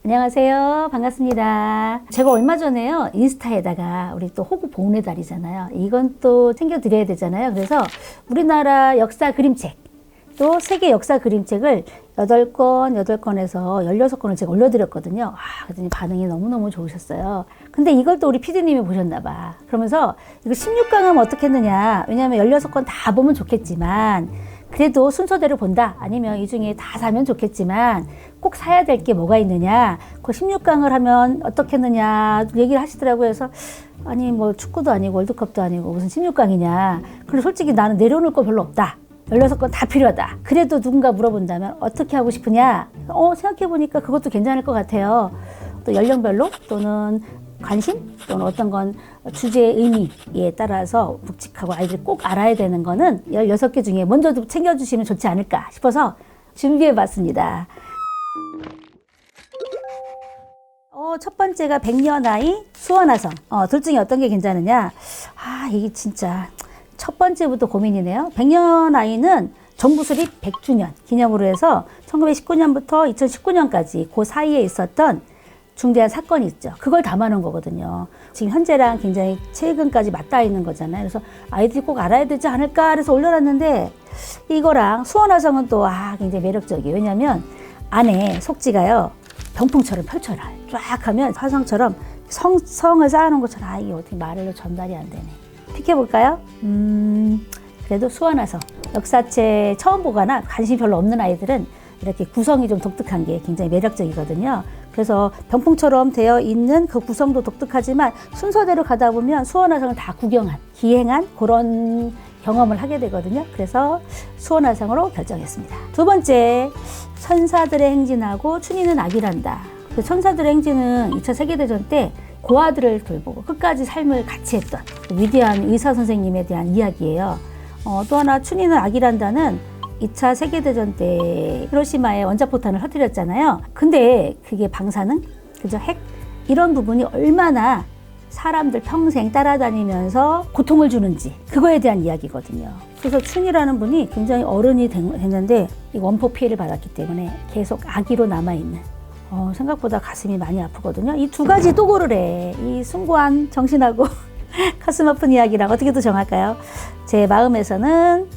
안녕하세요. 반갑습니다. 제가 얼마 전에요. 인스타에다가 우리 또 호구 보훈의 달이잖아요. 이건 또 챙겨드려야 되잖아요. 그래서 우리나라 역사 그림책, 또 세계 역사 그림책을 8권에서 16권을 제가 올려드렸거든요. 그랬더니 반응이 너무너무 좋으셨어요. 근데 이걸 또 우리 PD님이 보셨나봐. 그러면서 이거 16강 하면 어떻겠느냐. 왜냐하면 16권 다 보면 좋겠지만, 그래도 순서대로 본다. 아니면 이 중에 다 사면 좋겠지만, 꼭 사야 될 게 뭐가 있느냐. 그 16강을 하면 어떻겠느냐. 얘기를 하시더라고요. 그래서, 아니, 뭐 축구도 아니고 월드컵도 아니고 무슨 16강이냐. 그리고 솔직히 나는 내려놓을 거 별로 없다. 16권 다 필요하다. 그래도 누군가 물어본다면 어떻게 하고 싶으냐? 생각해보니까 그것도 괜찮을 것 같아요. 또 연령별로 또는 관심 또는 어떤 건 주제의 의미에 따라서 묵직하고 아이들이 꼭 알아야 되는 거는 16개 중에 먼저 챙겨주시면 좋지 않을까 싶어서 준비해봤습니다. 첫 번째가 백년아이, 수원화성. 둘 중에 어떤 게 괜찮으냐? 이게 진짜 첫 번째부터 고민이네요. 백년아이는 정부 수립 100주년 기념으로 해서 1919년부터 2019년까지 그 사이에 있었던 중대한 사건이 있죠. 그걸 담아놓은 거거든요. 지금 현재랑 굉장히 최근까지 맞닿아 있는 거잖아요. 그래서 아이들이 꼭 알아야 되지 않을까 해서 올려놨는데, 이거랑 수원화성은 또 굉장히 매력적이에요. 왜냐하면 안에 속지가요, 병풍처럼 펼쳐라. 쫙 하면 화성처럼 성을 쌓아놓은 것처럼 이게 어떻게 말로 전달이 안 되네. 픽해볼까요? 그래도 수원화성. 역사책 처음 보거나 관심이 별로 없는 아이들은 이렇게 구성이 좀 독특한 게 굉장히 매력적이거든요. 그래서 병풍처럼 되어 있는 그 구성도 독특하지만 순서대로 가다 보면 수원화성을 다 구경한, 기행한 그런 경험을 하게 되거든요. 그래서 수원화성으로 결정했습니다. 두 번째, 천사들의 행진하고 춘희는 아기란다. 천사들의 행진은 2차 세계대전 때 고아들을 돌보고 끝까지 삶을 같이 했던 위대한 의사 선생님에 대한 이야기예요. 또 하나, 춘희는 아기란다는 2차 세계대전 때 히로시마에 원자포탄을 터뜨렸잖아요. 근데 그게 방사능, 그죠? 핵, 이런 부분이 얼마나 사람들 평생 따라다니면서 고통을 주는지, 그거에 대한 이야기거든요. 그래서 춘이라는 분이 굉장히 어른이 됐는데 이 원포 피해를 받았기 때문에 계속 아기로 남아있는, 생각보다 가슴이 많이 아프거든요. 이 두 가지 또 고르래. 이 숭고한 정신하고 가슴 아픈 이야기랑 어떻게 또 정할까요? 제 마음에서는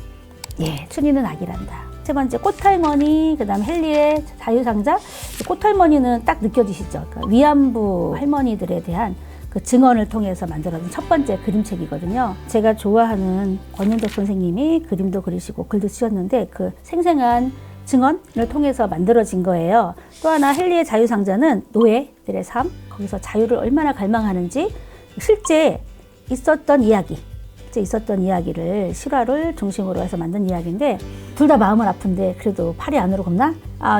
춘희는 아기란다. 세 번째, 꽃할머니, 그 다음 헨리의 자유상자. 꽃할머니는 딱 느껴지시죠? 그러니까 위안부 할머니들에 대한 그 증언을 통해서 만들어진 첫 번째 그림책이거든요. 제가 좋아하는 권윤덕 선생님이 그림도 그리시고 글도 쓰셨는데 그 생생한 증언을 통해서 만들어진 거예요. 또 하나, 헨리의 자유상자는 노예들의 삶, 거기서 자유를 얼마나 갈망하는지 실제 있었던 이야기를 실화를 중심으로 해서 만든 이야기인데, 둘 다 마음은 아픈데 그래도 팔이 안으로 걷나?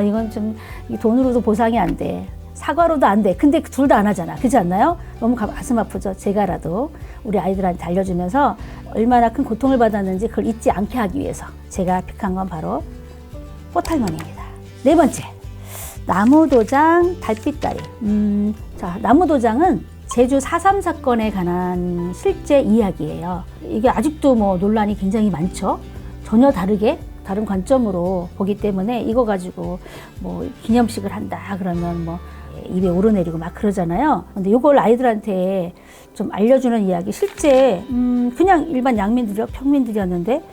이건 좀 돈으로도 보상이 안 돼. 사과로도 안 돼. 근데 둘 다 안 하잖아. 그렇지 않나요? 너무 가슴 아프죠. 제가라도 우리 아이들한테 알려주면서 얼마나 큰 고통을 받았는지 그걸 잊지 않게 하기 위해서 제가 픽한 건 바로 꽃할머니입니다. 네 번째, 나무도장 달빛다리. 나무도장은 제주 4.3 사건에 관한 실제 이야기예요. 이게 아직도 논란이 굉장히 많죠. 전혀 다른 관점으로 보기 때문에 이거 가지고 기념식을 한다 그러면 입에 오르내리고 막 그러잖아요. 근데 이걸 아이들한테 좀 알려주는 이야기, 실제 그냥 일반 평민들이었는데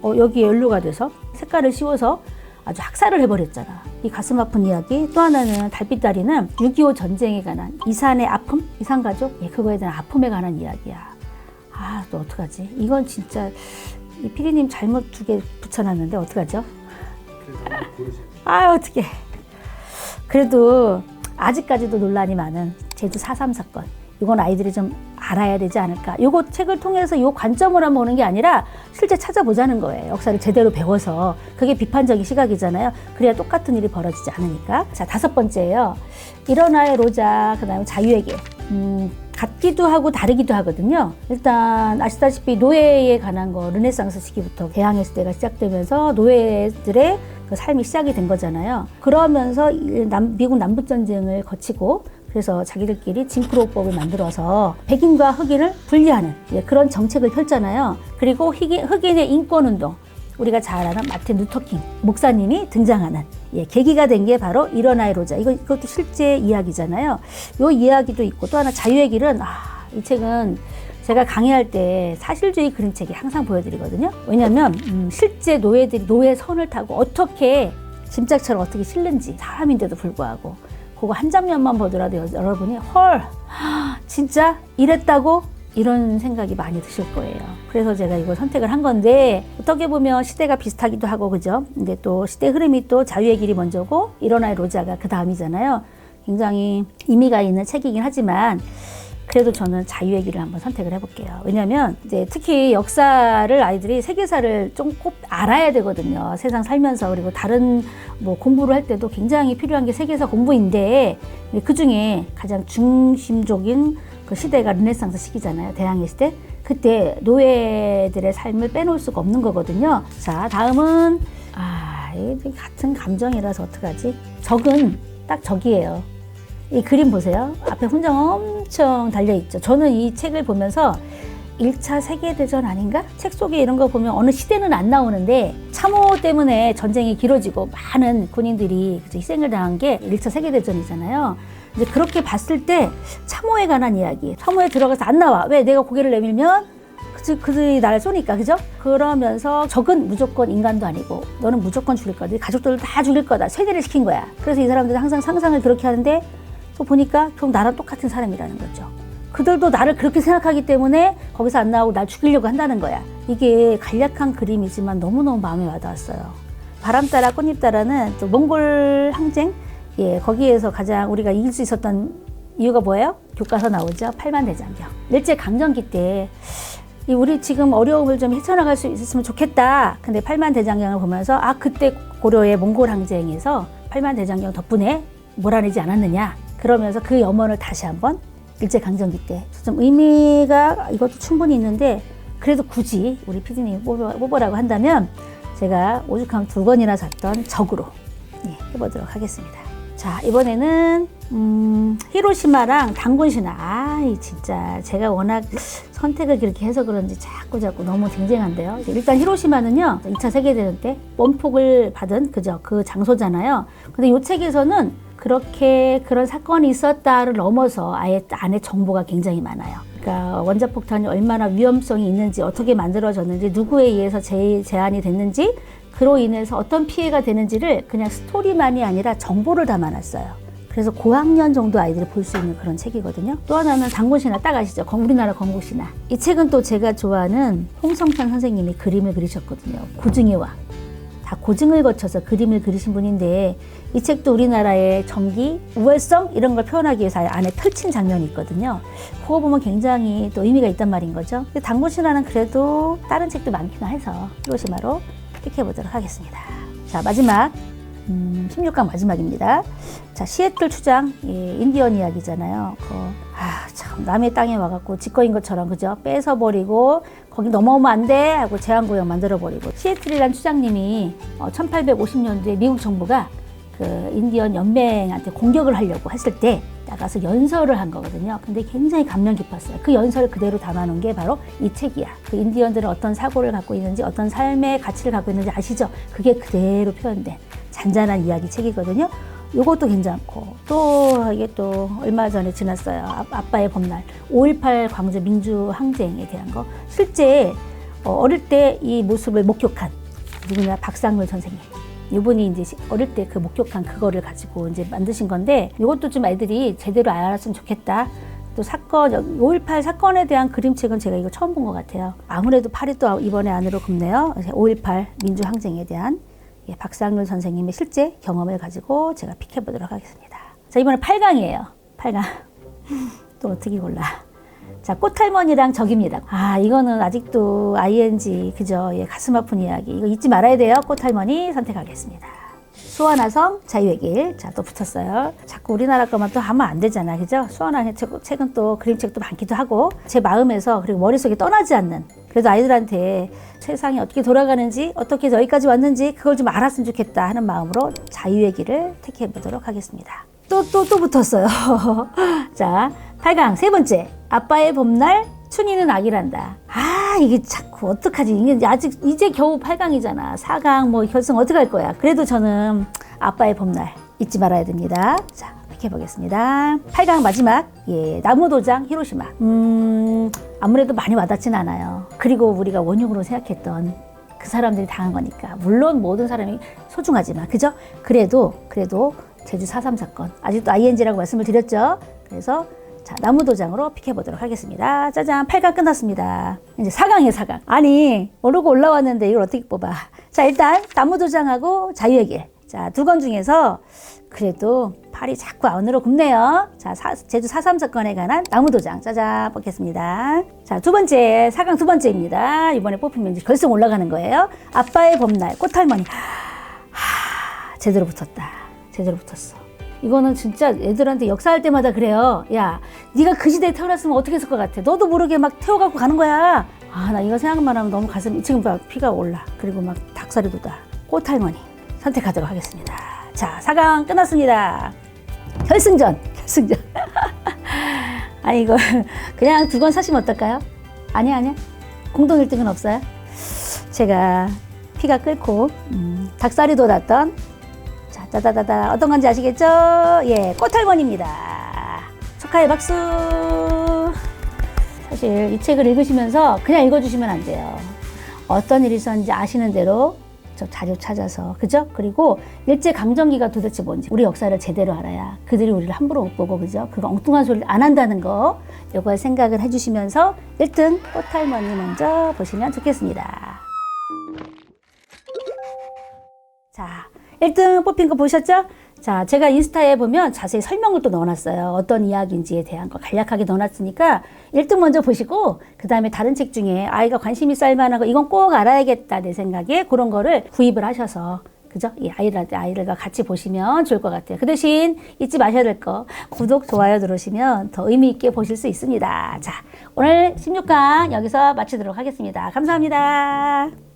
여기에 연루가 돼서 색깔을 씌워서 아주 학살을 해버렸잖아. 이 가슴 아픈 이야기. 또 하나는 달빛다리는 6.25 전쟁에 관한 이산의 아픔, 이산가족, 그거에 대한 아픔에 관한 이야기야. 또 어떡하지? 이건 진짜 이 피디님 잘못 2개 붙여놨는데 어떡하죠? 어떡해. 그래도 아직까지도 논란이 많은 제주 4.3 사건, 이건 아이들이 좀 알아야 되지 않을까. 요거 책을 통해서 요 관점을 한번 보는 게 아니라 실제 찾아보자는 거예요. 역사를 제대로 배워서. 그게 비판적인 시각이잖아요. 그래야 똑같은 일이 벌어지지 않으니까. 자, 5번째예요. 일어나의 로자, 그 다음에 자유의 길. 같기도 하고 다르기도 하거든요. 일단 아시다시피 노예에 관한 거 르네상스 시기부터 개항의 시대가 시작되면서 노예들의 그 삶이 시작이 된 거잖아요. 그러면서 미국 남북전쟁을 거치고 그래서 자기들끼리 징크로법을 만들어서 백인과 흑인을 분리하는 그런 정책을 펼잖아요. 그리고 흑인의 인권운동, 우리가 잘 아는 마틴 루터킹 목사님이 등장하는 계기가 된 게 바로 일어나의 로자. 이것도 실제 이야기잖아요. 이 이야기도 있고 또 하나 자유의 길은 이 책은 제가 강의할 때 사실주의 그림책이 항상 보여드리거든요. 왜냐하면 실제 노예들이 노예 선을 타고 어떻게 짐짝처럼 어떻게 실는지 사람인데도 불구하고 그거 한 장면만 보더라도 여러분이 헐 진짜 이랬다고? 이런 생각이 많이 드실 거예요. 그래서 제가 이걸 선택을 한 건데 어떻게 보면 시대가 비슷하기도 하고 그죠? 근데 또 시대 흐름이 또 자유의 길이 먼저고 일어나의 로자가 그 다음이잖아요. 굉장히 의미가 있는 책이긴 하지만 그래도 저는 자유의 길을 한번 선택을 해볼게요. 왜냐하면 이제 특히 역사를 아이들이 세계사를 좀 꼭 알아야 되거든요. 세상 살면서. 그리고 다른 뭐 공부를 할 때도 굉장히 필요한 게 세계사 공부인데 그 중에 가장 중심적인 그 시대가 르네상스 시기잖아요. 대항해 시대. 그때 노예들의 삶을 빼놓을 수가 없는 거거든요. 자, 다음은 같은 감정이라서 어떡하지? 적은 딱 적이에요. 이 그림 보세요. 앞에 훈장 엄청 달려있죠. 저는 이 책을 보면서 1차 세계대전 아닌가? 책 속에 이런 거 보면 어느 시대는 안 나오는데 참호 때문에 전쟁이 길어지고 많은 군인들이 희생을 당한 게 1차 세계대전이잖아요. 이제 그렇게 봤을 때 참호에 관한 이야기. 참호에 들어가서 안 나와. 왜? 내가 고개를 내밀면 그들이 나를 쏘니까, 그죠? 그러면서 적은 무조건 인간도 아니고 너는 무조건 죽일 거다. 가족들을 다 죽일 거다. 세대를 시킨 거야. 그래서 이 사람들은 항상 상상을 그렇게 하는데 또 보니까 좀 나랑 똑같은 사람이라는 거죠. 그들도 나를 그렇게 생각하기 때문에 거기서 안 나오고 날 죽이려고 한다는 거야. 이게 간략한 그림이지만 너무너무 마음에 와닿았어요. 바람 따라 꽃잎 따라는 또 몽골 항쟁, 거기에서 가장 우리가 이길 수 있었던 이유가 뭐예요? 교과서 나오죠. 팔만대장경. 일제 강점기 때 우리 지금 어려움을 좀 헤쳐나갈 수 있었으면 좋겠다. 근데 팔만대장경을 보면서 그때 고려의 몽골 항쟁에서 팔만대장경 덕분에 몰아내지 않았느냐. 그러면서 그 염원을 다시 한번 일제강점기 때 좀 의미가 이것도 충분히 있는데 그래도 굳이 우리 PD님이 뽑으라고 한다면 제가 오죽하면 2권이나 샀던 적으로 해보도록 하겠습니다. 자, 이번에는 히로시마랑 단군 신화. 진짜 제가 워낙 선택을 그렇게 해서 그런지 자꾸 너무 쟁쟁한데요. 일단 히로시마는요 2차 세계대전 때 원폭을 받은 그 장소잖아요. 근데 이 책에서는 그렇게 그런 사건이 있었다를 넘어서 아예 안에 정보가 굉장히 많아요. 그러니까 원자폭탄이 얼마나 위험성이 있는지, 어떻게 만들어졌는지, 누구에 의해서 제안이 됐는지, 그로 인해서 어떤 피해가 되는지를 그냥 스토리만이 아니라 정보를 담아놨어요. 그래서 고학년 정도 아이들이 볼 수 있는 그런 책이거든요. 또 하나는 단군신화 딱 아시죠? 우리나라 건국신화. 이 책은 또 제가 좋아하는 홍성탄 선생님이 그림을 그리셨거든요. 고증의 왕. 다 고증을 거쳐서 그림을 그리신 분인데 이 책도 우리나라의 정기, 우월성 이런 걸 표현하기 위해서 안에 펼친 장면이 있거든요. 그거 보면 굉장히 또 의미가 있단 말인 거죠. 단군신화는 그래도 다른 책도 많긴 해서 히로시마로 픽해보도록 하겠습니다. 자, 마지막 16강 마지막입니다. 자, 시애틀 추장, 인디언 이야기잖아요. 참 남의 땅에 와갖고 지꺼인 것처럼 그죠? 뺏어버리고 거기 넘어오면 안 돼 하고 제한구역 만들어버리고 시애틀이란 추장님이 1850년도에 미국 정부가 그 인디언 연맹한테 공격을 하려고 했을 때 나가서 연설을 한 거거든요. 근데 굉장히 감명 깊었어요. 그 연설을 그대로 담아놓은 게 바로 이 책이야. 그 인디언들은 어떤 사고를 갖고 있는지, 어떤 삶의 가치를 갖고 있는지 아시죠? 그게 그대로 표현된 잔잔한 이야기 책이거든요. 이것도 괜찮고 또 이게 또 얼마 전에 지났어요. 아빠의 봄날 5.18 광주 민주항쟁에 대한 거. 실제 어릴 때 이 모습을 목격한 누구냐 박상률 선생님. 이분이 이제 어릴 때 그 목격한 그거를 가지고 이제 만드신 건데 이것도 좀 애들이 제대로 알았으면 좋겠다. 또 사건 5.18 사건에 대한 그림책은 제가 이거 처음 본 것 같아요. 아무래도 팔이 또 이번에 안으로 굽네요. 5.18 민주항쟁에 대한 박상률 선생님의 실제 경험을 가지고 제가 픽해보도록 하겠습니다. 자, 이번에 8강이에요. 8강. 또 어떻게 골라? 자, 꽃할머니랑 적입니다. 이거는 아직도 ING, 그죠? 가슴 아픈 이야기. 이거 잊지 말아야 돼요. 꽃할머니 선택하겠습니다. 수원화성, 자유의 길. 자, 또 붙었어요. 자꾸 우리나라 것만 또 하면 안 되잖아. 그죠? 수원화 책은 또 그림책도 많기도 하고, 제 마음에서 그리고 머릿속에 떠나지 않는, 그래도 아이들한테 세상이 어떻게 돌아가는지, 어떻게 여기까지 왔는지, 그걸 좀 알았으면 좋겠다 하는 마음으로 자유의 길을 택해 보도록 하겠습니다. 또 붙었어요. 자, 8강 세 번째. 아빠의 봄날, 춘희는 아기란다. 이게 자꾸 어떡하지? 이게 아직 이제 겨우 8강이잖아. 4강 뭐 결승 어떻게 할 거야? 그래도 저는 아빠의 봄날 잊지 말아야 됩니다. 자, 픽해보겠습니다. 8강 마지막, 예, 나무도장 히로시마. 아무래도 많이 와닿진 않아요. 그리고 우리가 원흉으로 생각했던 그 사람들이 당한 거니까. 물론 모든 사람이 소중하지만, 그죠? 그래도 제주 4.3 사건, 아직도 ING라고 말씀을 드렸죠? 그래서 자, 나무도장으로 픽해보도록 하겠습니다. 짜잔, 8강 끝났습니다. 이제 4강이에요, 4강. 아니, 오르고 올라왔는데 이걸 어떻게 뽑아. 자, 일단 나무도장하고 자유의 길. 자, 두 건 중에서 그래도 팔이 자꾸 안으로 굽네요. 자, 제주 4.3 사건에 관한 나무도장. 짜잔, 뽑겠습니다. 자, 두 번째, 4강 두 번째입니다. 이번에 뽑히면 이제 결승 올라가는 거예요. 아빠의 봄날, 꽃할머니. 제대로 붙었다. 제대로 붙었어. 이거는 진짜 애들한테 역사할 때마다 그래요. 야, 네가 그 시대에 태어났으면 어떻게 했을 것 같아? 너도 모르게 막 태워갖고 가는 거야. 아, 나 이거 생각만 하면 너무 가슴이 지금 피가 올라. 그리고 막 닭살이 돋아. 꽃할머니 선택하도록 하겠습니다. 자, 4강 끝났습니다. 결승전. 아니, 이거 그냥 두 권 사시면 어떨까요? 아니야. 공동 1등은 없어요. 제가 피가 끓고 닭살이 돋았던, 자, 따다다다, 어떤 건지 아시겠죠? 예, 꽃할머니입니다. 축하해, 박수. 사실 이 책을 읽으시면서 그냥 읽어주시면 안 돼요. 어떤 일이 있었는지 아시는 대로 저 자료 찾아서, 그죠? 그리고 일제강점기가 도대체 뭔지, 우리 역사를 제대로 알아야 그들이 우리를 함부로 못 보고, 그죠? 그거 엉뚱한 소리를 안 한다는 거, 이걸 생각을 해주시면서 1등 꽃할머니 먼저 보시면 좋겠습니다. 자, 1등 뽑힌 거 보셨죠? 자, 제가 인스타에 보면 자세히 설명을 또 넣어놨어요. 어떤 이야기인지에 대한 거 간략하게 넣어놨으니까 1등 먼저 보시고 그 다음에 다른 책 중에 아이가 관심이 있을 만한 거, 이건 꼭 알아야겠다 내 생각에 그런 거를 구입을 하셔서, 그죠? 이 아이들과 같이 보시면 좋을 것 같아요. 그 대신 잊지 마셔야 될 거, 구독, 좋아요 누르시면 더 의미 있게 보실 수 있습니다. 자, 오늘 16강 여기서 마치도록 하겠습니다. 감사합니다.